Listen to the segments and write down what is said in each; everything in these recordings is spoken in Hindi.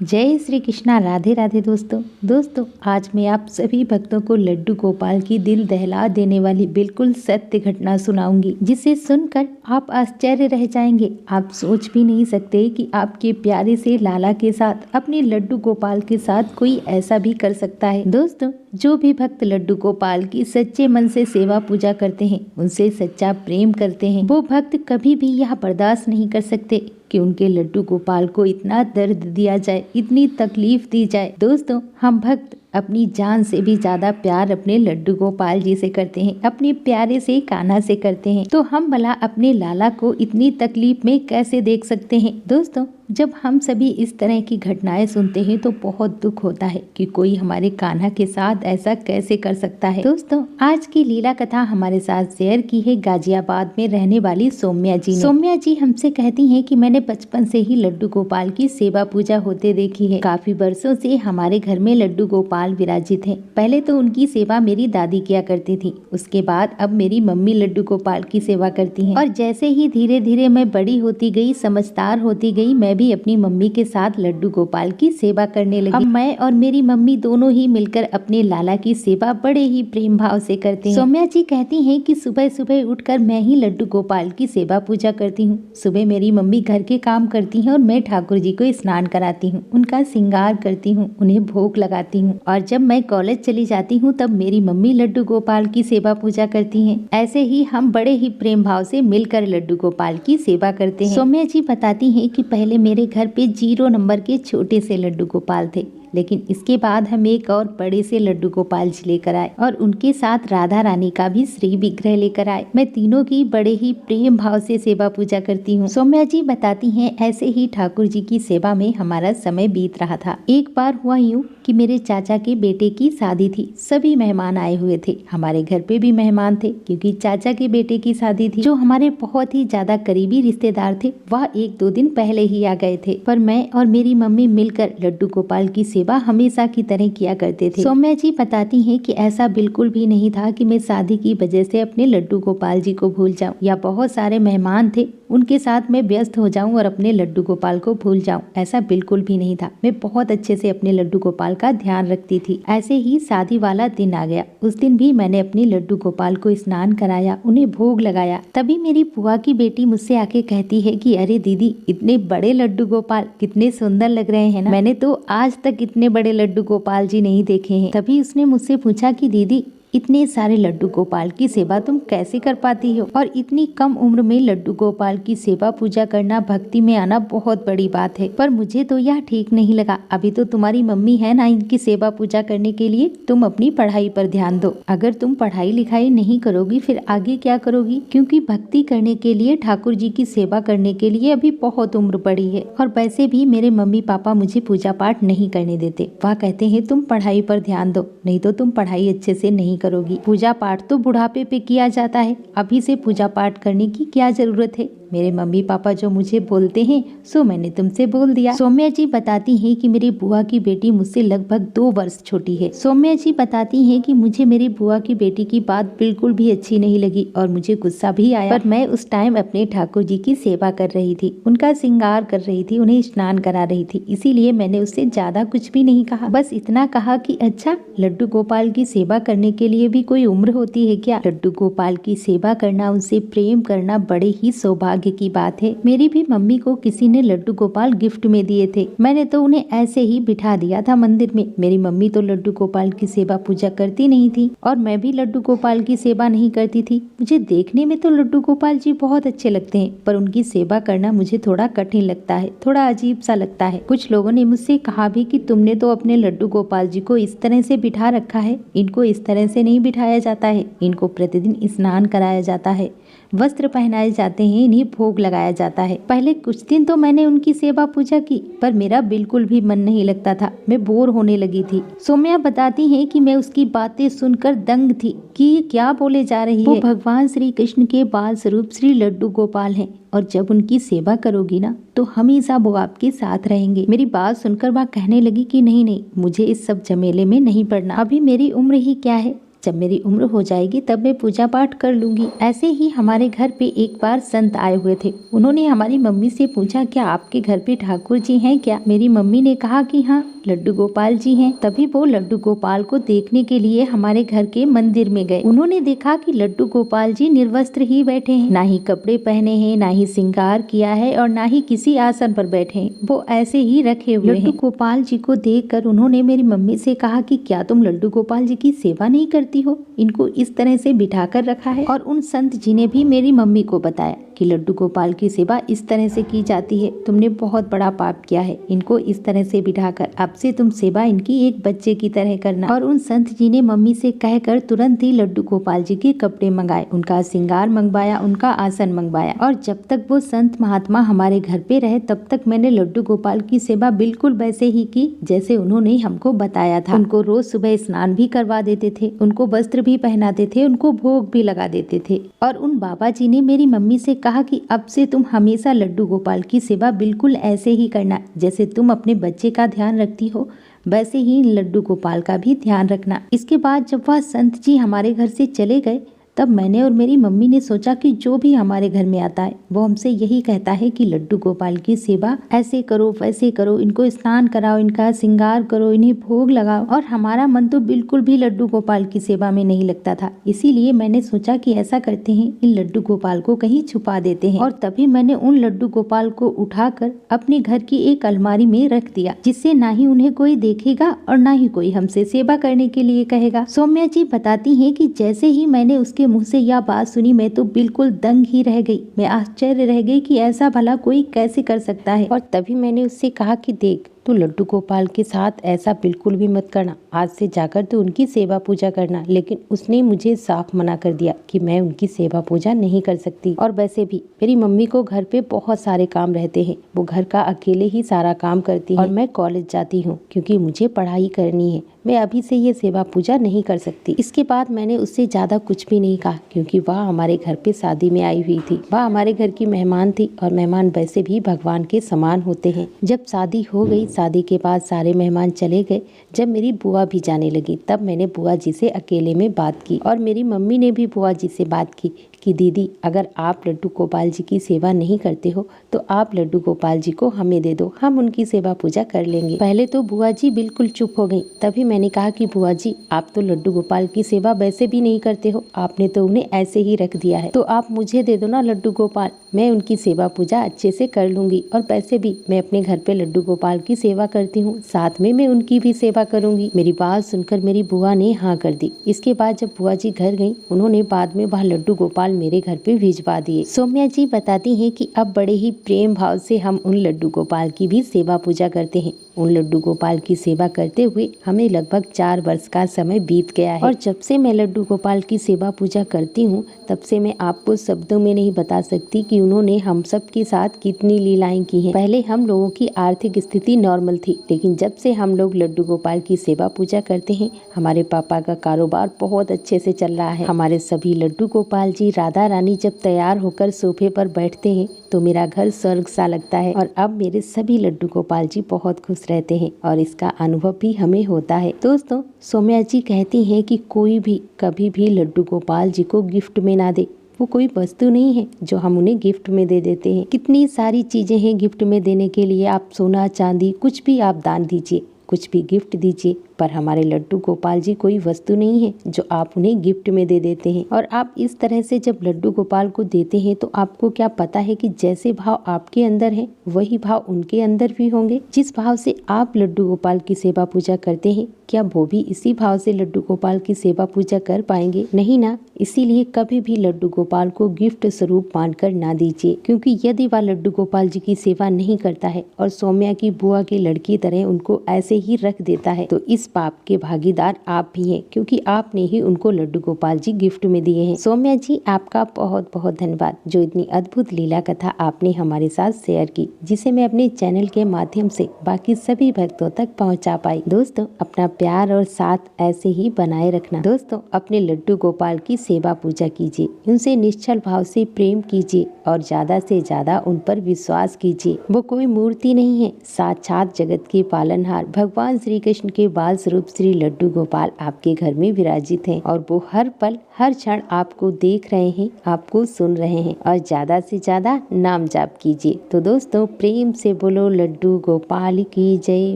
जय श्री कृष्णा। राधे राधे दोस्तों आज मैं आप सभी भक्तों को लड्डू गोपाल की दिल दहला देने वाली बिल्कुल सत्य घटना सुनाऊंगी, जिसे सुनकर आप आश्चर्य रह जाएंगे। आप सोच भी नहीं सकते कि आपके प्यारे से लाला के साथ, अपने लड्डू गोपाल के साथ कोई ऐसा भी कर सकता है। दोस्तों, जो भी भक्त लड्डू गोपाल की सच्चे मन से सेवा पूजा करते हैं, उनसे सच्चा प्रेम करते हैं, वो भक्त कभी भी यह बर्दाश्त नहीं कर सकते कि उनके लड्डू गोपाल को इतना दर्द दिया जाए, इतनी तकलीफ दी जाए। दोस्तों, हम भक्त अपनी जान से भी ज्यादा प्यार अपने लड्डू गोपाल जी से करते हैं, अपने प्यारे से कान्हा से करते हैं, तो हम भला अपने लाला को इतनी तकलीफ में कैसे देख सकते हैं। दोस्तों, जब हम सभी इस तरह की घटनाएं सुनते हैं तो बहुत दुख होता है कि कोई हमारे कान्हा के साथ ऐसा कैसे कर सकता है। दोस्तों, आज की लीला कथा हमारे साथ शेयर की है गाजियाबाद में रहने वाली सौम्या जी ने। सौम्या जी हमसे कहती हैं कि मैंने बचपन से ही लड्डू गोपाल की सेवा पूजा होते देखी है। काफी वर्षों से हमारे घर में लड्डू गोपाल विराजित हैं। पहले तो उनकी सेवा मेरी दादी किया करती थी, उसके बाद अब मेरी मम्मी लड्डू गोपाल की सेवा करती हैं। और जैसे ही धीरे धीरे मैं बड़ी होती गई, समझदार होती गई, मैं भी अपनी मम्मी के साथ लड्डू गोपाल की सेवा करने लगी। अब मैं और मेरी मम्मी दोनों ही मिलकर अपने लाला की सेवा बड़े ही प्रेम भाव से करते हैं। सौम्या जी कहती हैं कि सुबह सुबह उठकर मैं ही लड्डू गोपाल की सेवा पूजा करती हूँ। सुबह मेरी मम्मी घर के काम करती हैं और मैं ठाकुर जी को स्नान कराती हूँ, उनका श्रृंगार करती हूँ, उन्हें भोग लगाती हूँ। और जब मैं कॉलेज चली जाती हूँ तब मेरी मम्मी लड्डू गोपाल की सेवा पूजा करती हैं। ऐसे ही हम बड़े ही प्रेम भाव से मिलकर लड्डू गोपाल की सेवा करते हैं। सौम्या जी बताती हैं कि पहले मेरे घर पे 0 नंबर के छोटे से लड्डू गोपाल थे, लेकिन इसके बाद हम एक और बड़े से लड्डू गोपाल जी लेकर आए और उनके साथ राधा रानी का भी श्री विग्रह लेकर आए। मैं तीनों की बड़े ही प्रेम भाव से सेवा पूजा करती हूँ। सौम्या जी बताती हैं, ऐसे ही ठाकुर जी की सेवा में हमारा समय बीत रहा था। एक बार हुआ यूं कि मेरे चाचा के बेटे की शादी थी। सभी मेहमान आए हुए थे, हमारे घर पे भी मेहमान थे, क्योंकि चाचा के बेटे की शादी थी। जो हमारे बहुत ही ज्यादा करीबी रिश्तेदार थे वह 1-2 दिन पहले ही आ गए थे, पर मैं और मेरी मम्मी मिलकर लड्डू गोपाल की सेवा हमेशा की तरह किया करते थे। सौम्या जी बताती हैं कि ऐसा बिल्कुल भी नहीं था कि मैं शादी की वजह से अपने लड्डू गोपाल जी को भूल जाऊं, या बहुत सारे मेहमान थे उनके साथ मैं व्यस्त हो जाऊं और अपने लड्डू गोपाल को भूल जाऊं। ऐसा बिल्कुल भी नहीं था। मैं बहुत अच्छे से अपने लड्डू गोपाल का ध्यान रखती थी। ऐसे ही शादी वाला दिन आ गया। उस दिन भी मैंने अपने लड्डू गोपाल को स्नान कराया, उन्हें भोग लगाया। तभी मेरी बुआ की बेटी मुझसे आके कहती है कि अरे दीदी, इतने बड़े लड्डू गोपाल कितने सुंदर लग रहे हैं ना। मैंने तो आज तक इतने बड़े लड्डू गोपाल जी नहीं देखे हैं। तभी उसने मुझसे पूछा कि दीदी, इतने सारे लड्डू गोपाल की सेवा तुम कैसे कर पाती हो, और इतनी कम उम्र में लड्डू गोपाल की सेवा पूजा करना, भक्ति में आना बहुत बड़ी बात है। पर मुझे तो यह ठीक नहीं लगा। अभी तो तुम्हारी मम्मी है ना इनकी सेवा पूजा करने के लिए, तुम अपनी पढ़ाई पर ध्यान दो। अगर तुम पढ़ाई लिखाई नहीं करोगी फिर आगे क्या करोगी, क्योंकि भक्ति करने के लिए, ठाकुर जी की सेवा करने के लिए अभी बहुत उम्र बड़ी है। और वैसे भी मेरे मम्मी पापा मुझे पूजा पाठ नहीं करने देते। वह कहते हैं तुम पढ़ाई पर ध्यान दो, नहीं तो तुम पढ़ाई अच्छे से नहीं करोगी। पूजा पाठ तो बुढ़ापे पे किया जाता है, अभी से पूजा पाठ करने की क्या जरूरत है। मेरे मम्मी पापा जो मुझे बोलते हैं सो मैंने तुमसे बोल दिया। सौम्या जी बताती हैं कि मेरी बुआ की बेटी मुझसे लगभग 2 वर्ष छोटी है। सौम्या जी बताती हैं कि मुझे मेरी बुआ की बेटी की बात बिल्कुल भी अच्छी नहीं लगी और मुझे गुस्सा भी आया। पर मैं उस टाइम अपने ठाकुर जी की सेवा कर रही थी, उनका श्रृंगार कर रही थी, उन्हें स्नान करा रही थी, इसीलिए मैंने उससे ज्यादा कुछ भी नहीं कहा। बस इतना कहा कि अच्छा, लड्डू गोपाल की सेवा करने के लिए भी कोई उम्र होती है क्या। लड्डू गोपाल की सेवा करना, उनसे प्रेम करना बड़े ही सौभाग्य की बात है। मेरी भी मम्मी को किसी ने लड्डू गोपाल गिफ्ट में दिए थे। मैंने तो उन्हें ऐसे ही बिठा दिया था मंदिर में। मेरी मम्मी तो लड्डू गोपाल की सेवा पूजा करती नहीं थी और मैं भी लड्डू गोपाल की सेवा नहीं करती थी। मुझे देखने में तो लड्डू गोपाल जी बहुत अच्छे लगते हैं, पर उनकी सेवा करना मुझे थोड़ा कठिन लगता है, थोड़ा अजीब सा लगता है। कुछ लोगों ने मुझसे कहा भी कि तुमने तो अपने लड्डू गोपाल जी को इस तरह से बिठा रखा है, इनको इस तरह से नहीं बिठाया जाता है, इनको प्रतिदिन स्नान कराया जाता है, वस्त्र पहनाए जाते हैं, इन्हें भोग लगाया जाता है। पहले कुछ दिन तो मैंने उनकी सेवा पूजा की, पर मेरा बिल्कुल भी मन नहीं लगता था, मैं बोर होने लगी थी। सौम्या बताती हैं कि मैं उसकी बातें सुनकर दंग थी कि ये क्या बोले जा रही है। वो भगवान श्री कृष्ण के बाल स्वरूप श्री लड्डू गोपाल हैं, और जब उनकी सेवा करोगी ना तो हमेशा वो आपके साथ रहेंगे। मेरी बात सुनकर वह कहने लगी कि नहीं नहीं, मुझे इस सब झमेले में नहीं पड़ना। अभी मेरी उम्र ही क्या है, जब मेरी उम्र हो जाएगी तब मैं पूजा पाठ कर लूंगी। ऐसे ही हमारे घर पे एक बार संत आए हुए थे। उन्होंने हमारी मम्मी से पूछा, क्या आपके घर पे ठाकुर जी हैं क्या? मेरी मम्मी ने कहा कि हाँ, लड्डू गोपाल जी हैं। तभी वो लड्डू गोपाल को देखने के लिए हमारे घर के मंदिर में गए। उन्होंने देखा कि लड्डू गोपाल जी निर्वस्त्र ही बैठे हैं, ना ही कपड़े पहने हैं, ना ही श्रृंगार किया है और ना ही किसी आसन पर बैठे हैं, वो ऐसे ही रखे हुए हैं। लड्डू गोपाल जी को देखकर उन्होंने मेरी मम्मी से कहा कि क्या तुम लड्डू गोपाल जी की सेवा नहीं करती हो? इनको इस तरह से बिठा कर रखा है। और उन संत जी ने भी मेरी मम्मी को बताया कि लड्डू गोपाल की सेवा इस तरह से की जाती है, तुमने बहुत बड़ा पाप किया है, इनको इस तरह से बिठाकर अब से तुम सेवा इनकी एक बच्चे की तरह करना। और उन संत जी ने मम्मी से कहकर तुरंत ही लड्डू गोपाल जी के कपड़े मंगाए, उनका श्रृंगार मंगवाया, उनका आसन मंगवाया। और जब तक वो संत महात्मा हमारे घर पे रहे तब तक मैंने लड्डू गोपाल की सेवा बिल्कुल वैसे ही की जैसे उन्होंने हमको बताया था। उनको रोज सुबह स्नान भी करवा देते थे, उनको वस्त्र भी पहनाते थे, उनको भोग भी लगा देते थे। और उन बाबा जी ने मेरी मम्मी से कहा कि अब से तुम हमेशा लड्डू गोपाल की सेवा बिल्कुल ऐसे ही करना, जैसे तुम अपने बच्चे का ध्यान रखती हो वैसे ही लड्डू गोपाल का भी ध्यान रखना। इसके बाद जब वह संत जी हमारे घर से चले गए तब मैंने और मेरी मम्मी ने सोचा कि जो भी हमारे घर में आता है वो हमसे यही कहता है कि लड्डू गोपाल की सेवा ऐसे करो वैसे करो, इनको स्नान कराओ, इनका श्रृंगार करो, इन्हें भोग लगाओ। और हमारा मन तो बिल्कुल भी लड्डू गोपाल की सेवा में नहीं लगता था। इसीलिए मैंने सोचा कि ऐसा करते हैं, इन लड्डू गोपाल को कहीं छुपा देते हैं। और तभी मैंने उन लड्डू गोपाल को उठाकर अपने घर की एक अलमारी में रख दिया, जिससे ना ही उन्हें कोई देखेगा और ना ही कोई हमसे सेवा करने के लिए कहेगा। सौम्या जी बताती है कि जैसे ही मैंने उसके मुंह से यह बात सुनी मैं तो बिल्कुल दंग ही रह गई। मैं आश्चर्य रह गई कि ऐसा भला कोई कैसे कर सकता है। और तभी मैंने उससे कहा कि देख, तो लड्डू गोपाल के साथ ऐसा बिल्कुल भी मत करना, आज से जाकर तो उनकी सेवा पूजा करना। लेकिन उसने मुझे साफ मना कर दिया कि मैं उनकी सेवा पूजा नहीं कर सकती। और वैसे भी मेरी मम्मी को घर पे बहुत सारे काम रहते हैं, वो घर का अकेले ही सारा काम करती है और मैं कॉलेज जाती हूँ क्योंकि मुझे पढ़ाई करनी है। मैं अभी से ये सेवा पूजा नहीं कर सकती। इसके बाद मैंने उससे ज्यादा कुछ भी नहीं कहा क्योंकि वह हमारे घर पे शादी में आई हुई थी। वह हमारे घर की मेहमान थी और मेहमान वैसे भी भगवान के समान होते हैं। जब शादी हो गई, शादी के बाद सारे मेहमान चले गए, जब मेरी बुआ भी जाने लगी तब मैंने बुआ जी से अकेले में बात की। और मेरी मम्मी ने भी बुआ जी से बात की कि दीदी, अगर आप लड्डू गोपाल जी की सेवा नहीं करते हो तो आप लड्डू गोपाल जी को हमें दे दो, हम उनकी सेवा पूजा कर लेंगे। पहले तो बुआ जी बिल्कुल चुप हो गई। तभी मैंने कहा कि बुआ जी, आप तो लड्डू गोपाल की सेवा वैसे भी नहीं करते हो, आपने तो उन्हें ऐसे ही रख दिया है, तो आप मुझे दे दो ना लड्डू गोपाल, मैं उनकी सेवा पूजा अच्छे से कर लूंगी। और वैसे भी मैं अपने घर पे लड्डू गोपाल की सेवा करती हूँ, साथ में मैं उनकी भी सेवा करूंगी। मेरी बात सुनकर मेरी बुआ ने हाँ कर दी। इसके बाद जब बुआ जी घर गई, उन्होंने बाद में वह लड्डू गोपाल मेरे घर पे भिजवा दिए। सौम्या जी बताती हैं कि अब बड़े ही प्रेम भाव से हम उन लड्डू गोपाल की भी सेवा पूजा करते हैं। उन लड्डू गोपाल की सेवा करते हुए हमें लगभग 4 वर्ष का समय बीत गया है। और जब से मैं लड्डू गोपाल की सेवा पूजा करती हूँ तब से मैं आपको शब्दों में नहीं बता सकती कि उन्होंने हम सब के साथ कितनी लीलाएं की हैं। पहले हम लोगों की आर्थिक स्थिति नॉर्मल थी, लेकिन जब से हम लोग लड्डू गोपाल की सेवा पूजा करते हैं हमारे पापा का कारोबार बहुत अच्छे से चल रहा है। हमारे सभी लड्डू गोपाल जी, राधा रानी जब तैयार होकर सोफे पर बैठते हैं तो मेरा घर स्वर्ग सा लगता है। और अब मेरे सभी लड्डू गोपाल जी बहुत खुश रहते हैं और इसका अनुभव भी हमें होता है। दोस्तों, सौम्या जी कहती हैं कि कोई भी कभी भी लड्डू गोपाल जी को गिफ्ट में ना दे। वो कोई वस्तु नहीं है जो हम उन्हें गिफ्ट में दे देते हैं। कितनी सारी चीजें हैं गिफ्ट में देने के लिए। आप सोना चांदी कुछ भी आप दान दीजिए, कुछ भी गिफ्ट दीजिए, पर हमारे लड्डू गोपाल जी कोई वस्तु नहीं है जो आप उन्हें गिफ्ट में दे देते हैं। और आप इस तरह से जब लड्डू गोपाल को देते हैं तो आपको क्या पता है कि जैसे भाव आपके अंदर है वही भाव उनके अंदर भी होंगे। जिस भाव से आप लड्डू गोपाल की सेवा पूजा करते हैं, क्या वो भी इसी भाव से लड्डू गोपाल की सेवा पूजा कर पाएंगे? नहीं ना। इसीलिए कभी भी लड्डू गोपाल को गिफ्ट स्वरूप मानकर ना दीजिए, क्योंकि यदि वह लड्डू गोपाल जी की सेवा नहीं करता है और सौम्या की बुआ की लड़की तरह उनको ऐसे ही रख देता है तो इस पाप के भागीदार आप भी हैं, क्योंकि आपने ही उनको लड्डू गोपाल जी गिफ्ट में दिए हैं। सौम्या जी, आपका बहुत बहुत धन्यवाद जो इतनी अद्भुत लीला कथा आपने हमारे साथ शेयर की, जिसे मैं अपने चैनल के माध्यम से बाकी सभी भक्तों तक पहुंचा पाई। दोस्तों, अपना प्यार और साथ ऐसे ही बनाए रखना। दोस्तों, अपने लड्डू गोपाल की सेवा पूजा कीजिए, उनसे निश्चल भाव से प्रेम कीजिए और ज्यादा से ज्यादा उन पर विश्वास कीजिए। वो कोई मूर्ति नहीं है, साक्षात जगत के पालनहार भगवान श्री कृष्ण के बाल अवतार स्वरूप श्री लड्डू गोपाल आपके घर में विराजित हैं और वो हर पल हर क्षण आपको देख रहे हैं, आपको सुन रहे हैं। और ज्यादा से ज्यादा नाम जाप कीजिए। तो दोस्तों प्रेम से बोलो लड्डू गोपाल की जय,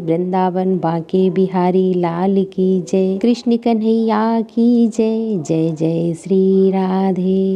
वृंदावन बांके बिहारी लाल की जय, कृष्ण कन्हैया की जय, जय जय श्री राधे।